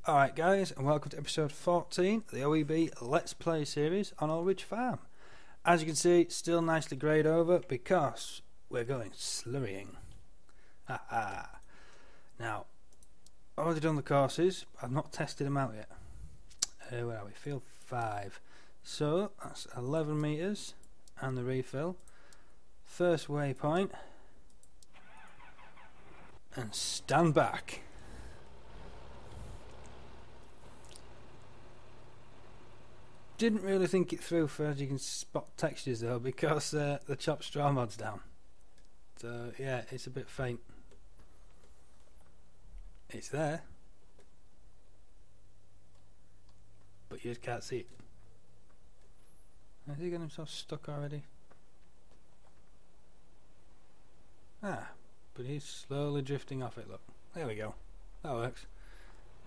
Alright guys, and welcome to episode 14 of the OEB Let's Play series on Old Ridge Farm. As you can see, it's still nicely greyed over because we're going slurrying. Now, I've already done the courses, I've not tested them out yet. Where are we? Field 5. So, that's 11 metres and the refill. First waypoint. And stand back. Didn't really think it through for, as you can spot textures though, because the chopped straw mod's down. So yeah, it's a bit faint. It's there, but you just can't see it. Has he getting himself stuck already? But he's slowly drifting off it, look. There we go. That works.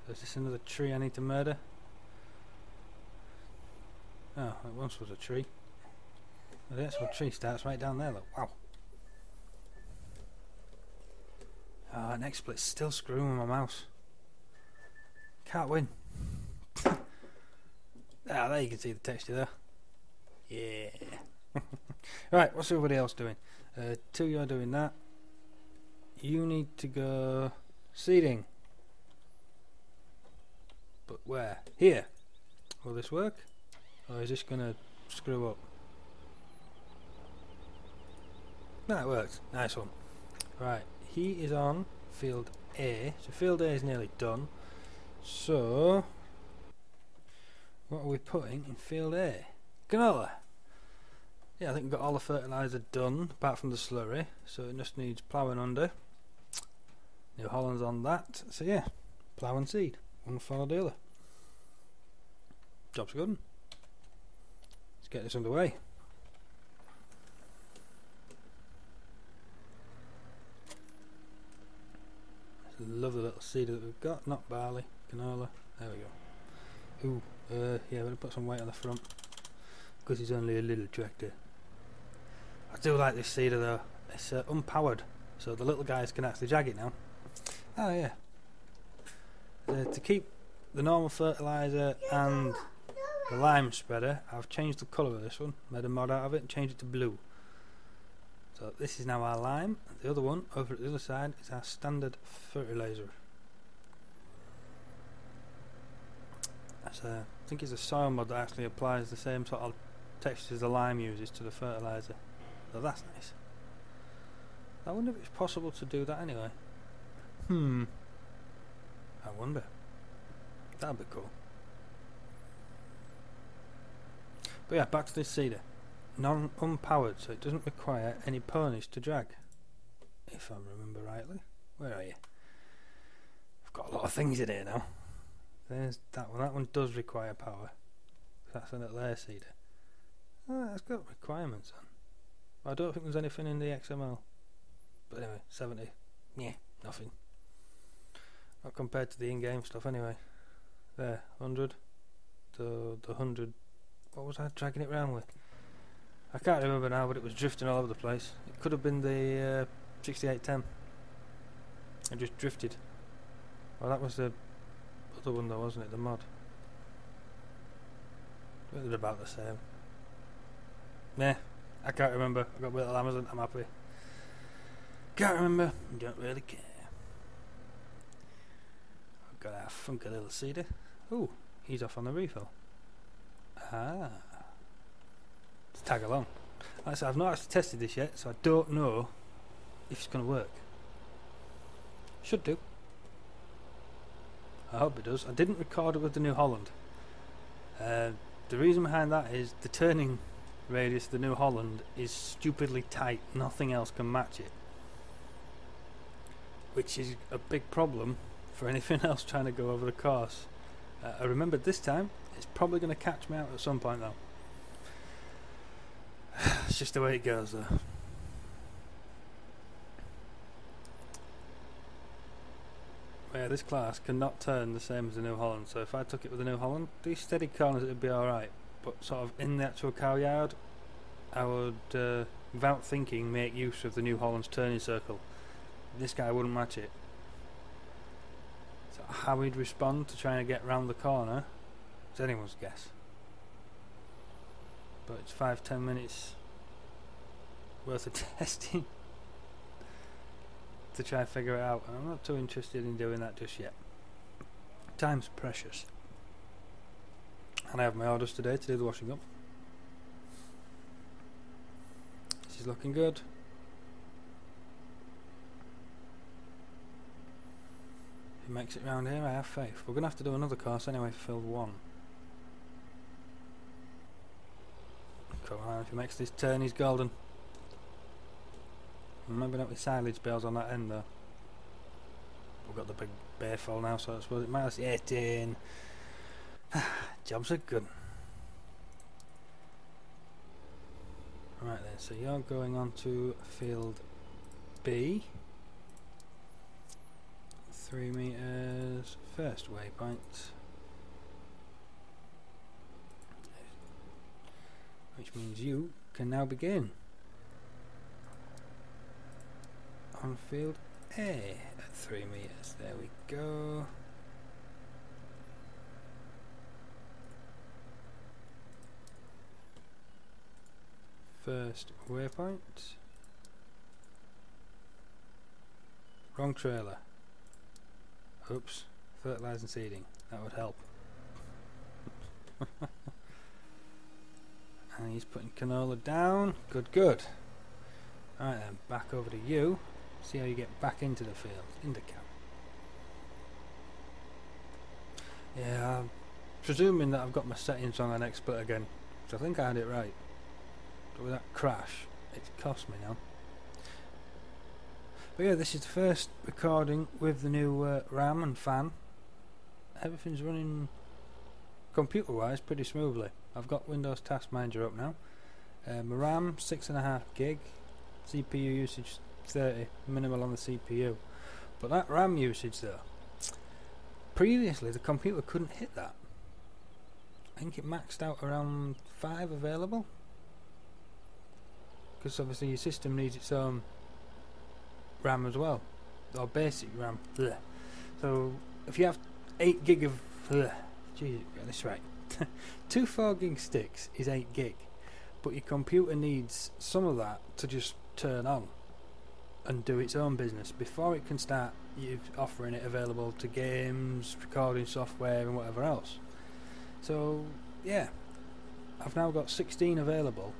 There's just another tree I need to murder. Oh, that once was a tree. Well, the actual tree starts right down there, look. Wow. Oh, that next split's still screwing with my mouse. Can't win. There you can see the texture there. Yeah. Right, what's everybody else doing? Two, you're doing that. You need to go seeding. But where? Here. Will this work? Or is this going to screw up? No, it works. Nice one. Right, he is on field A. So field A is nearly done. So, what are we putting in field A? Canola. Yeah, I think we've got all the fertiliser done, apart from the slurry. So it just needs ploughing under. New Holland's on that. So yeah, plough and seed. One follow the other. Job's good. Get this underway. Lovely little seeder that we've got, not barley, canola. There we go. Ooh, yeah, we'll put some weight on the front because it's only a little tractor. I do like this seeder though. It's unpowered, so the little guys can actually jag it now. Oh yeah. To keep the normal fertiliser and the lime spreader, I've changed the colour of this one, made a mod out of it and changed it to blue. So this is now our lime, and the other one over at the other side is our standard fertiliser. I think it's a soil mod that actually applies the same sort of texture as the lime uses to the fertiliser. So that's nice. I wonder if it's possible to do that anyway. I wonder. That'd be cool. But yeah, back to this seeder. Non-unpowered, so it doesn't require any ponies to drag. If I remember rightly. Where are you? I've got a lot of things in here now. There's that one. That one does require power. That's a little air seeder. It's got requirements on. I don't think there's anything in the XML. But anyway, 70. Yeah, nothing. Not compared to the in-game stuff anyway. There, 100. The 100. What was I dragging it round with? I can't remember now, but it was drifting all over the place. It could have been the 6810. It just drifted. Well, that was the other one though, wasn't it? The mod. They're about the same. Nah, I can't remember. I got a little Amazon. I'm happy. Can't remember. Don't really care. I've got our funky little seeder. Ooh, he's off on the refill. Let's tag along. Like I said, I've not actually tested this yet, so I don't know if it's going to work. Should do. I hope it does. I didn't record it with the New Holland. The reason behind that is the turning radius of the New Holland is stupidly tight. Nothing else can match it. Which is a big problem for anything else trying to go over the course. I remembered this time. It's probably going to catch me out at some point though. It's just the way it goes though. Yeah, this class cannot turn the same as the New Holland, so if I took it with the New Holland, these steady corners it would be alright, but sort of in the actual cow yard I would, without thinking, make use of the New Holland's turning circle. This guy wouldn't match it. So how he'd respond to trying to get round the corner is anyone's guess. But it's 5-10 minutes worth of testing to try and figure it out, and I'm not too interested in doing that just yet. Time's precious. And I have my orders today to do the washing up. This is looking good. If he makes it round here, I have faith. We're going to have to do another course anyway for field 1. Come on, if he makes this turn, he's golden. Maybe not with silage bales on that end though. We've got the big bear fall now, so I suppose it might be 18. Jobs are good. Right then, so you're going on to field B. 3 meters, first waypoint. Which means you can now begin on field A at 3 meters. There we go. First waypoint. Wrong trailer. Oops. Fertilizer and seeding. That would help. And he's putting canola down. Good, good. Alright then, back over to you. See how you get back into the field, into camp. Yeah, I'm presuming that I've got my settings on an expert again, because I think I had it right. But with that crash, it's cost me now. But yeah, this is the first recording with the new RAM and fan. Everything's running computer-wise pretty smoothly. I've got Windows Task Manager up now. My RAM 6.5 gig, CPU usage 30, minimal on the CPU. But that RAM usage though, previously the computer couldn't hit that. I think it maxed out around 5 available. Because obviously your system needs its own RAM as well, or basic RAM. Blech. So if you have 8 gig of, geez, get this right. 2 4 gig sticks is 8 gig, but your computer needs some of that to just turn on and do its own business before it can start offering it available to games, recording software and whatever else. So yeah, I've now got 16 available,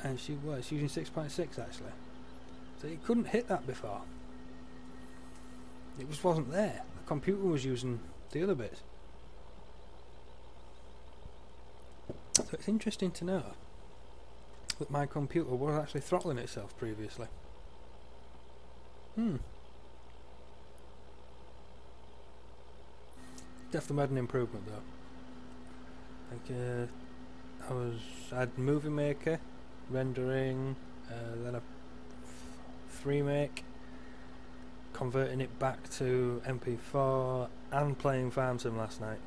and it's using 6.6 actually. So it couldn't hit that before. It just wasn't there. The computer was using the other bit. So it's interesting to know that my computer was actually throttling itself previously. Definitely made an improvement though. I had Movie Maker, rendering, then a 3make, converting it back to MP4, and playing Farm Sim last night.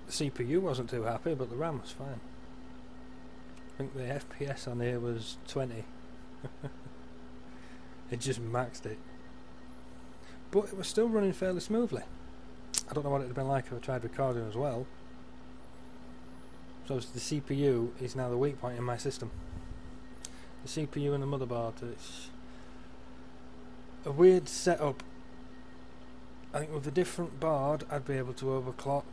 The CPU wasn't too happy, but the RAM was fine. I think the FPS on here was 20. It just maxed it. But it was still running fairly smoothly. I don't know what it would have been like if I tried recording as well. So the CPU is now the weak point in my system. The CPU and the motherboard, it's a weird setup. I think with a different board I'd be able to overclock.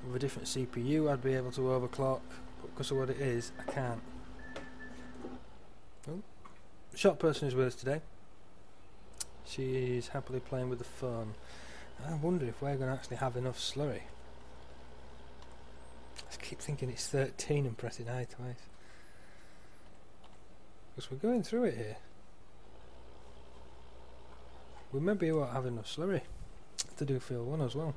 With a different CPU I'd be able to overclock. But because of what it is, I can't. Oh. Short person is with us today. She's happily playing with the phone. I wonder if we're going to actually have enough slurry. I just keep thinking it's 13 and pressing I twice. Because we're going through it here. We maybe won't have enough slurry to do field 1 as well.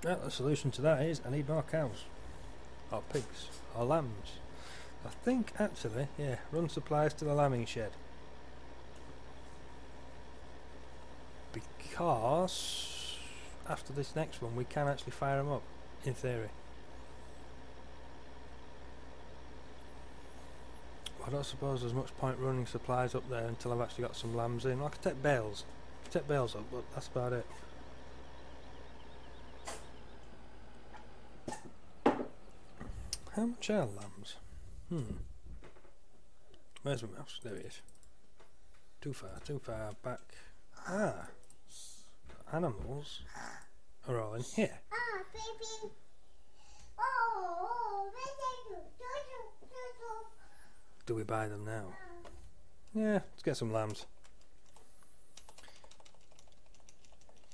Well, the solution to that is I need more cows, or pigs, or lambs. I think actually, yeah, run supplies to the lambing shed. Because after this next one we can actually fire them up, in theory. I don't suppose there's much point running supplies up there until I've actually got some lambs in. Well, I could take bales. Take bales up, but that's about it. How much are lambs? Where's my mouse? There he is. Too far back. Ah, animals are all in here. Baby. Do we buy them now? Yeah, let's get some lambs.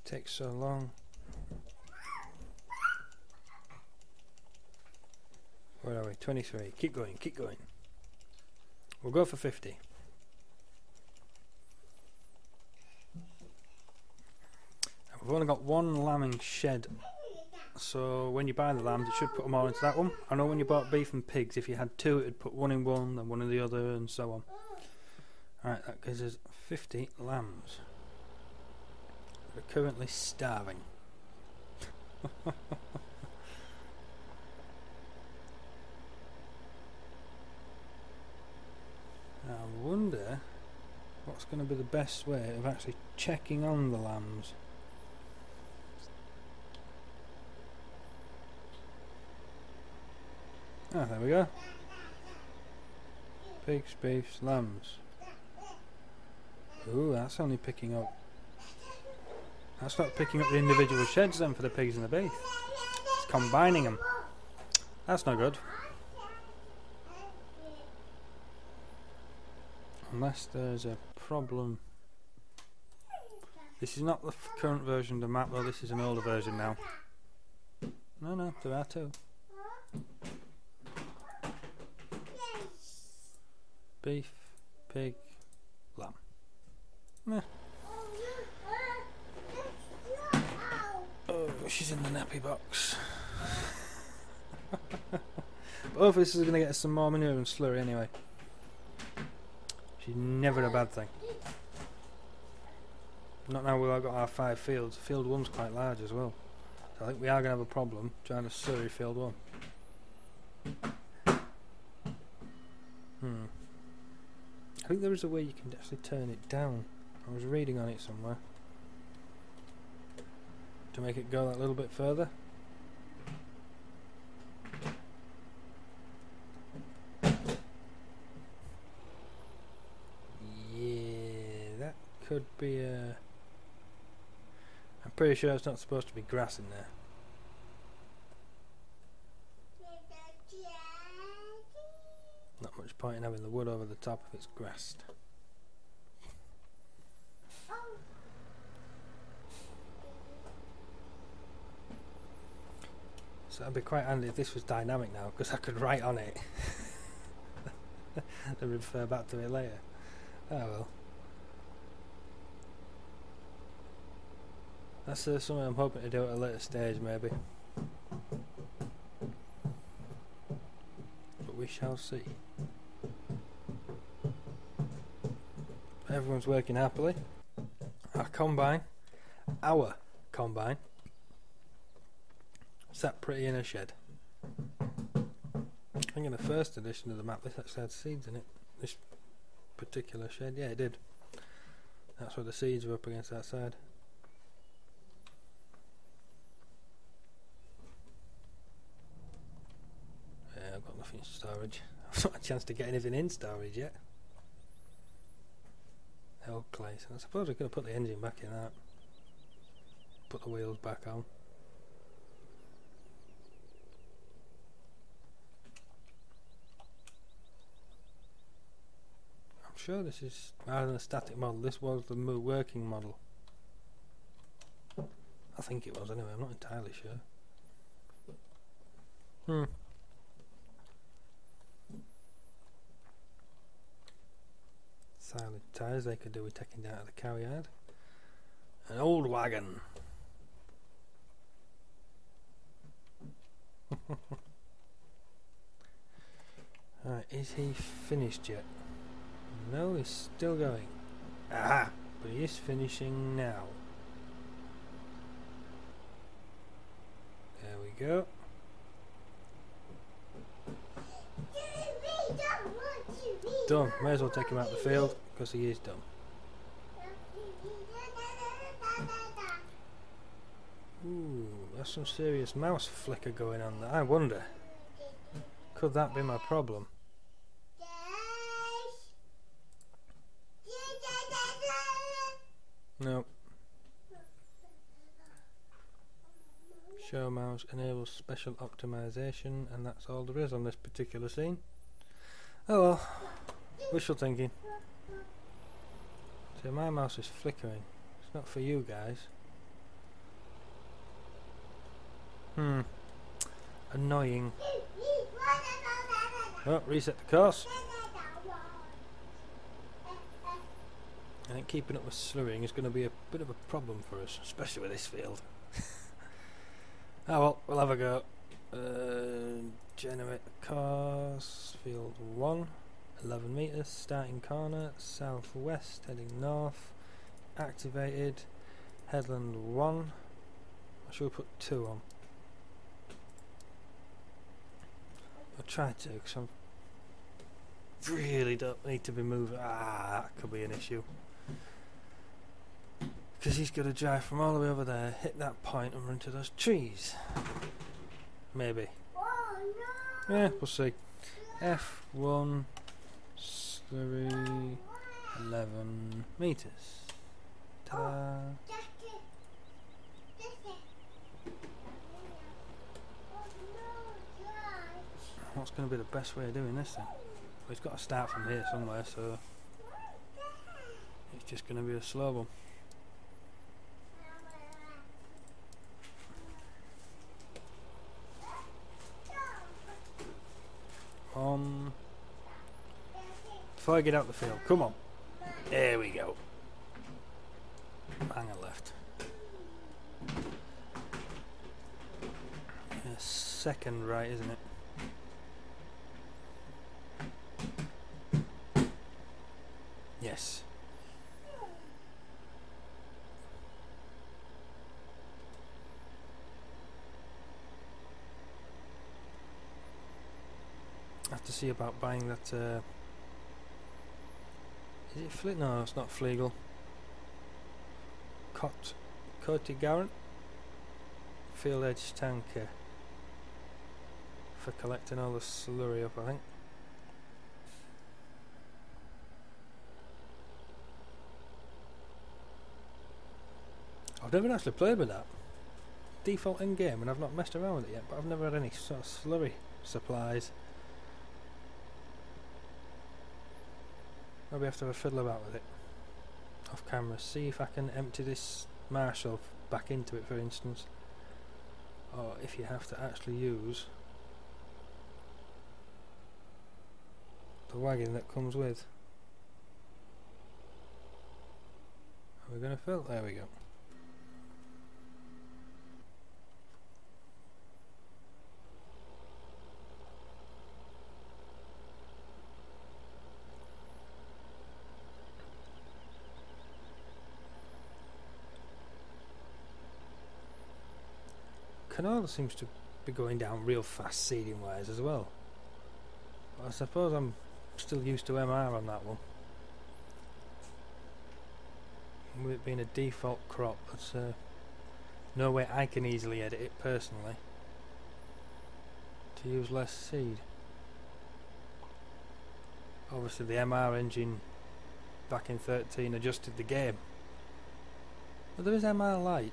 Takes so long. Where are we? 23. Keep going, keep going. We'll go for 50. And we've only got one lambing shed, so when you buy the lambs, it should put them all into that one. I know when you bought beef and pigs, if you had two, it'd put one in one, then one in the other, and so on. Alright, that gives us 50 lambs. We're currently starving. I wonder what's going to be the best way of actually checking on the lambs. Ah, there we go. Pigs, beefs, lambs. Ooh, that's only picking up. That's not picking up the individual sheds then for the pigs and the beef. It's combining them. That's no good. Unless there's a problem. This is not the current version of the map though, this is an older version now. No, there are two. Beef, pig, lamb. Meh. Oh, she's in the nappy box. But hopefully this is going to get us some more manure and slurry anyway. She's never a bad thing. Not now we've got our 5 fields. Field 1's quite large as well. So I think we are going to have a problem trying to slurry field 1. I think there is a way you can actually turn it down. I was reading on it somewhere. To make it go that little bit further. Yeah, that could be a... I'm pretty sure it's not supposed to be grass in there. Not much point in having the wood over the top if it's grassed. So that'd be quite handy if this was dynamic now, because I could write on it and refer back to it later. Oh well. That's something I'm hoping to do at a later stage maybe. But we shall see. Everyone's working happily. Our combine sat pretty in a shed. I think in the first edition of the map this actually had seeds in it. This particular shed, yeah it did. That's where the seeds were up against that side. Yeah, I've got nothing in storage. I've not had a chance to get anything in storage yet. Old clay, so I suppose I could have put the engine back in that. Put the wheels back on. I'm sure this is rather than a static model, this was the working model. I think it was anyway, I'm not entirely sure. Silent tyres they could do with taking down to the cow yard. An old wagon. Right, is he finished yet? No, he's still going. Aha! But he is finishing now. There we go. done. May as well take him out of the field because he is done. Ooh, that's some serious mouse flicker going on there. I wonder, could that be my problem? No. Show mouse enables special optimization, and that's all there is on this particular scene. Oh well, wishful thinking. So my mouse is flickering. It's not for you guys. Annoying. Oh, reset the course. I think keeping up with slurrying is going to be a bit of a problem for us, especially with this field. Oh well, we'll have a go. Generate the course. Field 1, 11 meters, starting corner, southwest, heading north. Activated. Headland 1. I should put 2 on. I'll try to, because I really don't need to be moving. That could be an issue. Because he's going to drive from all the way over there, hit that point and run to those trees. Maybe. Yeah, we'll see. F1 slurry 11 meters. Ta-da! What's going to be the best way of doing this then? Well, he's got to start from here somewhere, so it's just going to be a slow one. Before I get out the field, come on. There we go. Hang on left. Yeah, second right, isn't it? Yes. I have to see about buying that. Is it Fleet? No, it's not Flegel. Coty Garant field edge tanker for collecting all the slurry up, I think. I've never actually played with that. Default in game, and I've not messed around with it yet, but I've never had any sort of slurry supplies. Maybe I have to have a fiddle about with it off camera. See if I can empty this Marshall back into it, for instance, or if you have to actually use the wagon that comes with. Are we going to fill? There we go. Canola seems to be going down real fast seeding wise as well. I suppose I'm still used to MR on that one. With it being a default crop, that's no way I can easily edit it personally to use less seed. Obviously the MR engine back in 13 adjusted the game. But there is MR Lite.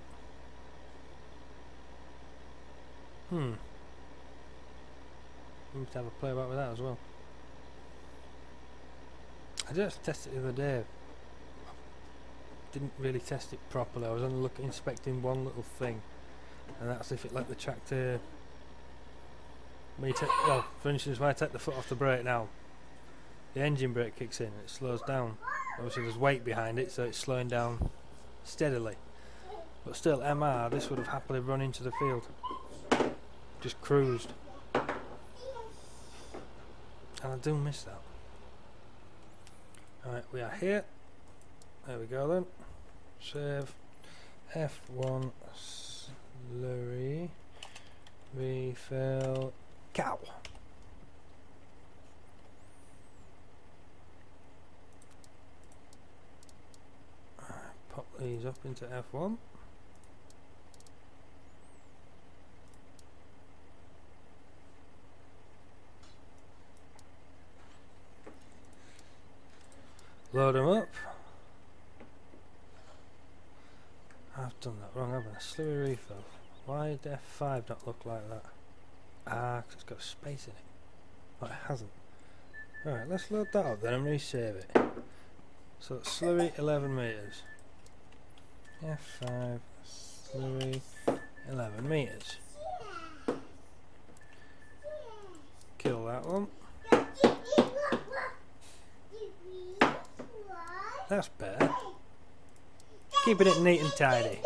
We need to have a play about with that as well. I just tested it the other day. Didn't really test it properly. I was only inspecting one little thing, and that's if it let the tractor. Well, for instance, when I take the foot off the brake now, the engine brake kicks in and it slows down. Obviously, there's weight behind it, so it's slowing down steadily. But still, MR, this would have happily run into the field. Just cruised. And I do miss that. Alright, we are here. There we go then. Save. F1 slurry. Refill. Cow. these up into F1. Load them up. I've done that wrong, haven't I? Slurry refill. Why did F5 not look like that? Ah, 'cause it's got a space in it. Oh, it hasn't. Right, let's load that up then and resave it. So slurry 11 meters. F5 slurry 11 meters. Kill that one. That's better. Keeping it neat and tidy.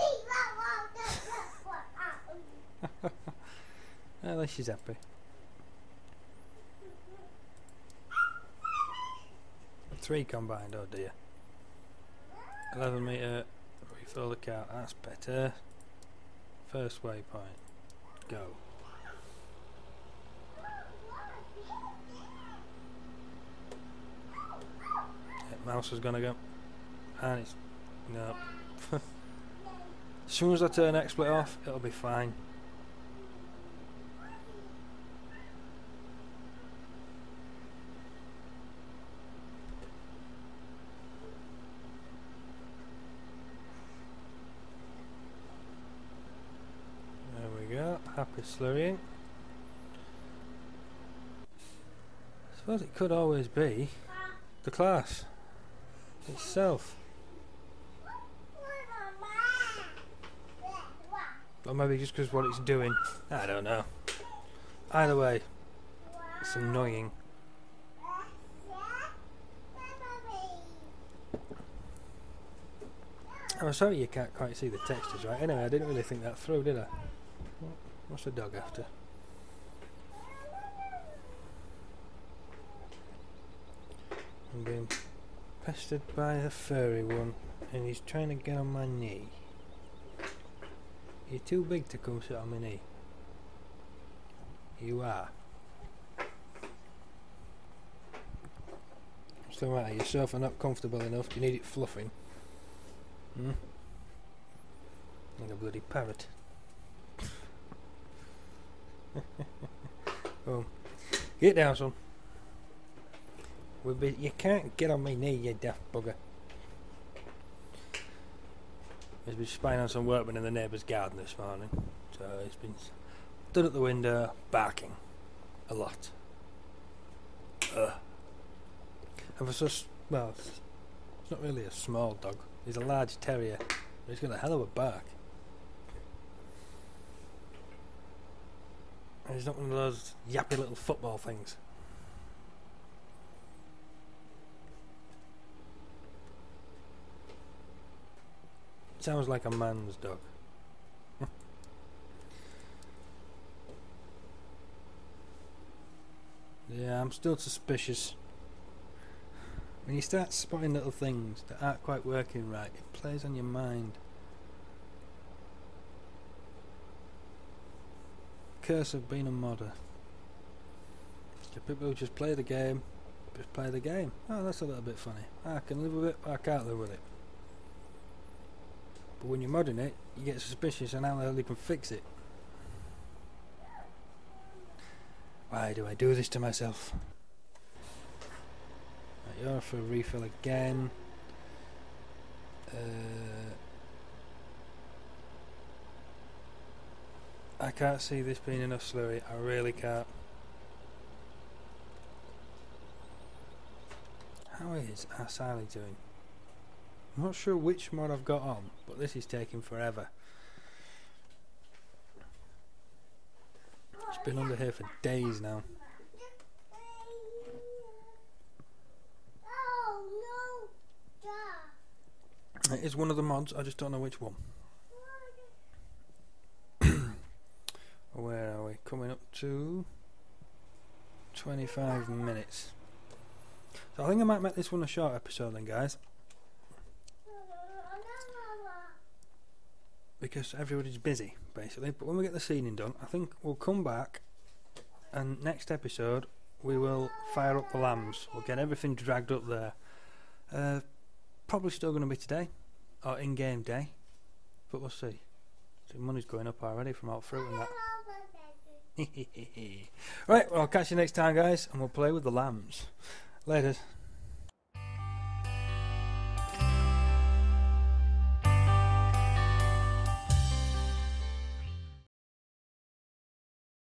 At least she's happy. 3 combined, oh dear. 11 metre, refill the cart, that's better. First waypoint, go. Yeah, mouse is gonna go. And it's, no. As soon as I turn XSplit off, it'll be fine. Happy slurrying. I suppose it could always be the class itself. Or maybe just because what it's doing. I don't know. Either way, it's annoying. I'm sorry you can't quite see the textures, right? Anyway, I didn't really think that through, did I? What's the dog after? I'm being pestered by a furry one, and he's trying to get on my knee. You're too big to come sit on my knee. You are. What's the matter? Your sofa not comfortable enough? Do you need it fluffing? Hmm? Like a bloody parrot. Boom. Get down, son. You can't get on my knee, you daft bugger. He's been spying on some workmen in the neighbour's garden this morning. So he's been stood at the window, barking. A lot. And for such, well, it's not really a small dog. He's a large terrier. But he's got a hell of a bark. And he's not one of those yappy little football things. Sounds like a man's dog. Yeah, I'm still suspicious. When you start spotting little things that aren't quite working right, it plays on your mind. Curse of being a modder. The people who just play the game, just play the game. Oh, that's a little bit funny. I can live with it, I can't live with it. But when you're modding it, you get suspicious on how the hell you can fix it. Why do I do this to myself? Right, you're for a refill again. I can't see this being enough slurry, I really can't. How is Asali doing? I'm not sure which mod I've got on, but this is taking forever. It's been under here for days now. It is one of the mods, I just don't know which one. Where are we? Coming up to 25 minutes. So I think I might make this one a short episode then, guys. Because everybody's busy, basically. But when we get the seeding done, I think we'll come back and next episode we will fire up the lambs. We'll get everything dragged up there. Probably still going to be today. or in-game day, but we'll see. So money's going up already from all fruit and that. Right, well, I'll catch you next time, guys, and we'll play with the lambs. Later.